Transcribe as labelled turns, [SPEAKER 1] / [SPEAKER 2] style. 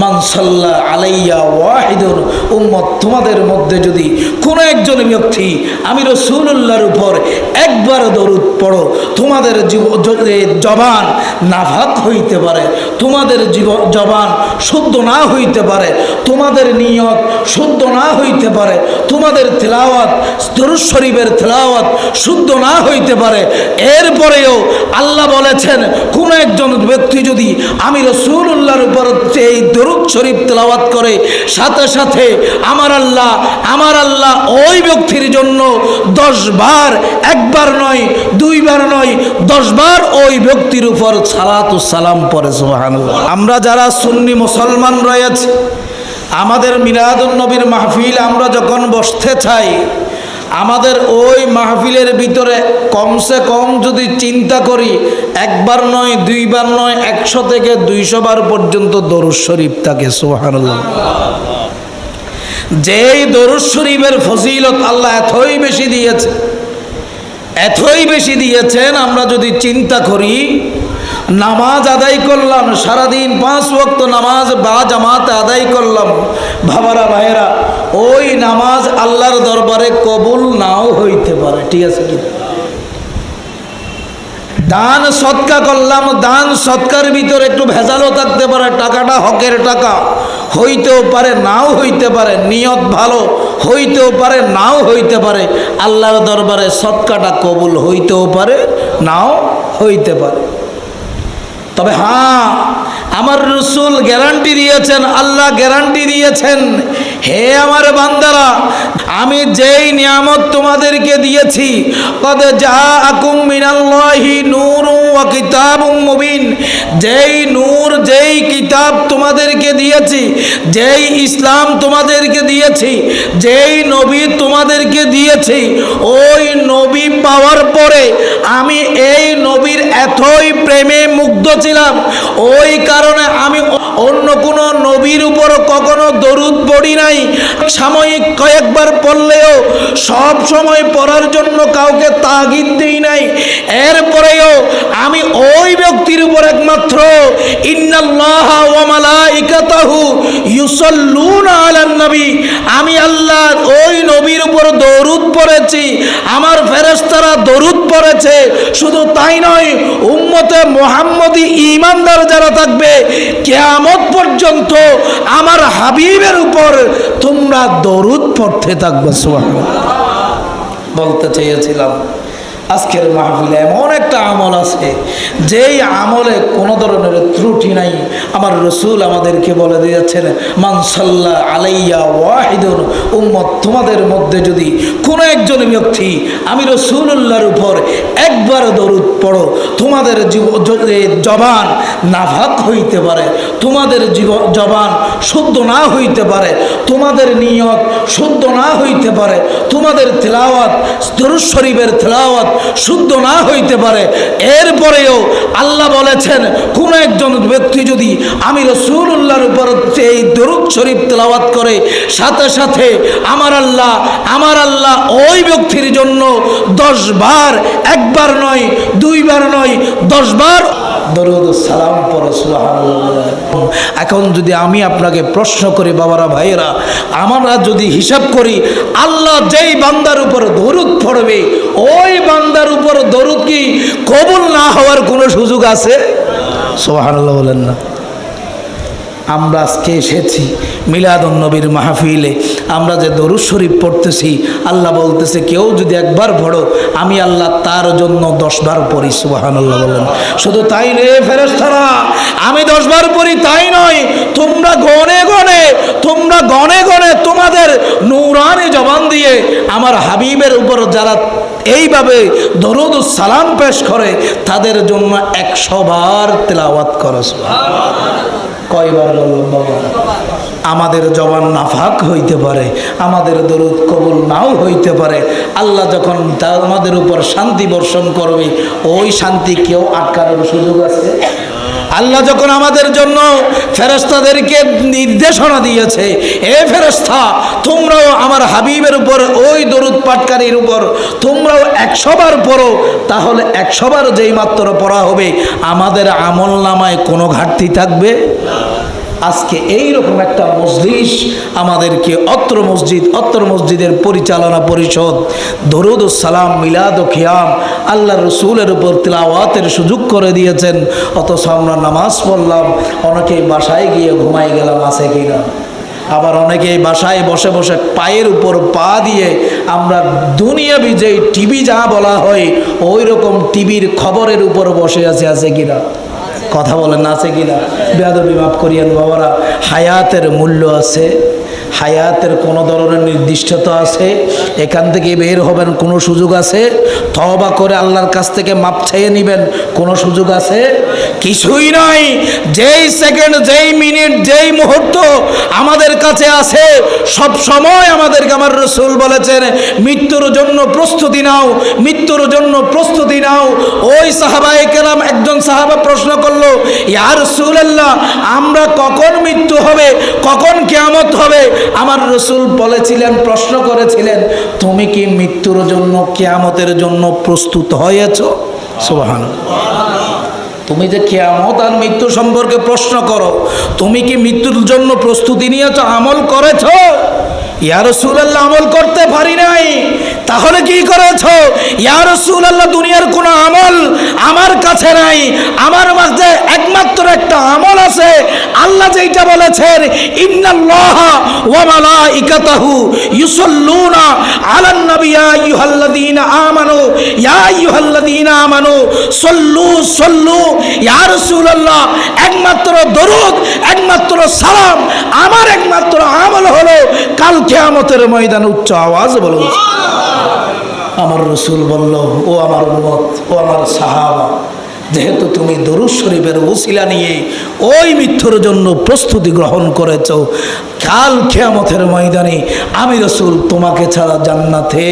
[SPEAKER 1] মান সাল্লা আলাইয়া ওয়াহিদুন, উম্মত তোমাদের মধ্যে যদি কোনো একজন ব্যক্তি আমি রাসূলুল্লাহর উপর একবার দরুদ পড়ো, তোমাদের জবান নাফাক হইতে পারে, তোমাদের জবান শুদ্ধ না হইতে পারে, তোমাদের নিয়ত শুদ্ধ না হইতে পারে, তোমাদের তিলাওয়াত দরুদ শরীফের তিলাওয়াত শুদ্ধ না হইতে পারে। এরপরেও আল্লাহ বলেছেন কোন একজন ব্যক্তি যদি আমি রাসূলুল্লাহর উপর এই দরুদ শরীফ তেলাওয়াত করে, সাথে সাথে আমার আল্লাহ ওই ব্যক্তির জন্য 10 বার, একবার নয়, 2 বার নয়, 10 বার ওই ব্যক্তির উপর সালাত ও সালাম পড়ে। সুবহানাল্লাহ। আমরা যারা সুন্নি মুসলমান রয়েছে, আমাদের মিলাদুন নবীর মাহফিল আমরা যখন বসতে চাই, আমাদের ওই মাহফিলের ভিতরে কমসে কম যদি চিন্তা করি, একবার নয়, 2 বার নয়, 100 থেকে 200 বার পর্যন্ত দরুদ শরীফ থাকে। সুবহানাল্লাহ। যেই দরুদ শরীফের ফজিলত আল্লাহ এতই বেশি দিয়েছেন, আমরা যদি চিন্তা করি, নামাজ আদায় করলাম, সারাদিন 5 ওয়াক্ত নামাজ বা জামাতে আদায় করলাম, বাবারা ভাইয়েরা, ওই নামাজ আল্লাহর দরবারে কবুল নাও হইতে পারে। ঠিক আছে কি? দান সদকা করলাম, দান সদকার ভিতরে একটু ভেজালও থাকতে পারে, টাকাটা হকের টাকা হইতেও পারে, নাও হইতে পারে, নিয়ত ভালো হইতেও পারে, নাও হইতে পারে, আল্লাহর দরবারে সদকাটা কবুল হইতেও পারে, নাও হইতে পারে। তবে হ্যাঁ, আমার রাসূল গ্যারান্টি দিয়েছেন, আল্লাহ গ্যারান্টি দিয়েছেন, হে আমার বান্দারা, আমি যেই নিয়ামত তোমাদেরকে দিয়েছি, কদ জাআকুম মিনাল্লাহি নূরুন ওয়া কিতাবুম মুবিন, যেই নূর, যেই কিতাব তোমাদেরকে দিয়েছি, যেই ইসলাম তোমাদেরকে দিয়েছি, যেই নবী তোমাদেরকে দিয়েছি, ওই নবী পাওয়ার পরে আমি এই নবীর এতই প্রেমে মুগ্ধ ছিলাম, ওই কারণে আমি অন্য কোন নবীর উপর কখনো দরুদ পড়ি নাই। সাময়িক কয়েকবার পড়লেও সব সময় পড়ার জন্য কাউকে তাগিদ দিই নাই। এরপরেও আমি ওই ব্যক্তির উপর একমাত্র ইন্নাল্লাহা ওয়া মালাইকাতাহু ইউসাল্লুনা আলান নবী, আমি আল্লাহ ওই নবীর উপর দরুদ পড়েছি, আমার ফেরেশতারা দরুদ পড়েছে। শুধু তাই নয়, উম্মতে মুহাম্মদী ঈমানদার যারা থাকবে, কিয়ামত পর্যন্ত আমার হাবিবের উপর তোমরা দরুদ পড়তে থাকবে। সুবহানাল্লাহ। বলতে চেয়েছিলাম, আজকের মাহফিলে এমন একটা আমল আছে, যেই আমলে কোনো ধরনের ত্রুটি নাই। আমার রাসূল আমাদেরকে বলে দিয়েছেন, মান সাল্লা আলাইয়া ওয়াহিদুন, উম্মত তোমাদের মধ্যে যদি কোনো একজন ব্যক্তি আমি রাসূলুল্লাহর উপর একবার দরুদ পড়ো, তোমাদের জবান নাফাক হইতে পারে, তোমাদের জবান শুদ্ধ না হইতে পারে, তোমাদের নিয়ত শুদ্ধ না হইতে পারে, তোমাদের তিলাওয়াত দরুদ শরীফের তিলাওয়াত শুদ্ধ না হইতে পারে। এরপরেও আল্লাহ বলেছেন কোন একজন ব্যক্তি যদি আমি রাসূলুল্লাহর উপর এই দরুদ শরীফ তেলাওয়াত করে, সাথে সাথে আমার আল্লাহ ওই ব্যক্তির জন্য 10 বার, একবার নয়, 2 বার নয়, 10 বার দরুদ সালাম পড়ে। সুবহানাল্লাহ। এখন যদি আমি আপনাকে প্রশ্ন করি, বাবারা ভাইয়েরা, আমরা যদি হিসাব করি, আল্লাহ যেই বান্দার উপর দরুদ পড়বে, ওই বান্দার উপর দরুদ কি কবুল না হওয়ার কোনো সুযোগ আছে? সুবহানাল্লাহ বলেন না। আমরা আজকে এসেছি মিলাদুন নবীর মাহফিলে, আমরা যে দরুদ শরীফ পড়তেছি, আল্লাহ বলতেছে কেউ যদি একবার পড়ো, আমি আল্লাহ তার জন্য 10 বার পড়ি। সুবহানাল্লাহ বলেন। শুধু তাই নয় ফেরেশতারা, আমি 10 বার পড়ি তাই নয়, তোমরা গনে গনে তোমাদের নূরানি জবান দিয়ে আমার হাবিবের উপর যারা এইভাবে দরুদ ও সালাম পেশ করে, তাদের জন্য 100 বার তেলাওয়াত করো। সুবহানাল্লাহ। কয়বার বললাম বাবা? আমাদের জবান নাফাক হইতে পারে, আমাদের দরুদ কবুল নাও হইতে পারে। আল্লাহ যখন আমাদের উপর শান্তি বর্ষণ করবে, ওই শান্তি কেউ আটকানোর সুযোগ আছে? আল্লাহ যখন আমাদের জন্য ফেরেশতাদেরকে নির্দেশনা দিয়েছে, এ ফেরেশতা তোমরাও আমার হাবিবের উপর ওই দরুদ পাঠকারীর উপর তোমরাও 100 বার পড়ো, তাহলে 100 বার যেই মাত্র পড়া হবে, আমাদের আমল নামায় কোনো ঘাটতি থাকবে? আজকে এই রকম একটা মজলিস আমাদেরকে অত্র মসজিদের পরিচালনা পরিষদ দরুদ ও সালাম মিলাদ ও খিয়াম আল্লাহ রসুলের উপর তিলাওয়াতের সুযোগ করে দিয়েছেন। অথচ আমরা নামাজ পড়লাম, অনেকেই বাসায় গিয়ে ঘুমাই গেলাম, আছে কিনা? আবার অনেকেই বাসায় বসে বসে পায়ের উপর পা দিয়ে আমরা দুনিয়াবি যেই টিভি যা বলা হয় ওই রকম টিভির খবরের উপর বসে আছে কিনা? কথা বলেন, আছে কিনা? বেয়াদবি মাফ করিয়েন বাবারা। হায়াতের মূল্য আছে, হায়াতের কোনো ধরনের নির্দিষ্টতা আছে, এখান থেকে বের হবেন কোনো সুযোগ আছে? তওবা করে আল্লাহর কাছ থেকে মাপ চেয়ে নেবেন কোনো সুযোগ আছে? কিছুই নাই। যেই সেকেন্ড, যেই মিনিট, যেই মুহূর্ত আমাদের কাছে আছে, সব সময় আমাদেরকে আমার রাসূল বলেছেন মৃত্যুর জন্য প্রস্তুতি নাও, মৃত্যুর জন্য প্রস্তুতি নাও। ওই সাহাবায়ে কেরাম, একজন সাহাবা প্রশ্ন করলো, ইয়া রাসূলুল্লাহ, আমরা কখন মৃত্যু হবে, কখন কিয়ামত হবে? আমার রাসূল বলেছিলেন, প্রশ্ন করেছিলেন, তুমি কি মৃত্যুর জন্য, কিয়ামতের জন্য প্রস্তুত হয়েছো? সুবহানাল্লাহ। তুমি যে কিয়ামত আর মৃত্যু সম্পর্কে প্রশ্ন করো, তুমি কি মৃত্যুর জন্য প্রস্তুতি নিয়েছো, আমল করেছো? ইয়া রাসূলুল্লাহ, আমল করতে পারি নাই। তাহলে কি করেছো? ইয়া রাসূলুল্লাহ, দুনিয়ার কোনো আমল আমার কাছে নাই, আমার মাঝে একমাত্র একটা আমল আছে। আল্লাহ যেটা বলেছেন, ইন্নাল্লাহা ওয়া মালাইকাতাহু ইউসাল্লুনা আলান নবী ইয়া আইয়ুহাল্লাযীনা আমানু ইয়া আইয়ুহাল্লাযীনা আমানু সাল্লু সাল্লু। ইয়া রাসূলুল্লাহ, একমাত্র দরুদ, একমাত্র সালাম, আমার একমাত্র আমল হলো কাল কিয়ামতের ময়দানে উচ্চ আওয়াজ বলুন। আমার রাসূল বলল, ও আমার উম্মত, ও আমার সাহাবা, যেহেতু তুমি দরুদ শরীফের ওসিলা নিয়ে ওই মৃত্যুর জন্য প্রস্তুতি গ্রহণ করেছো, কাল কিয়ামতের ময়দানে আমি রাসূল তোমাকে ছাড়া জান্নাতে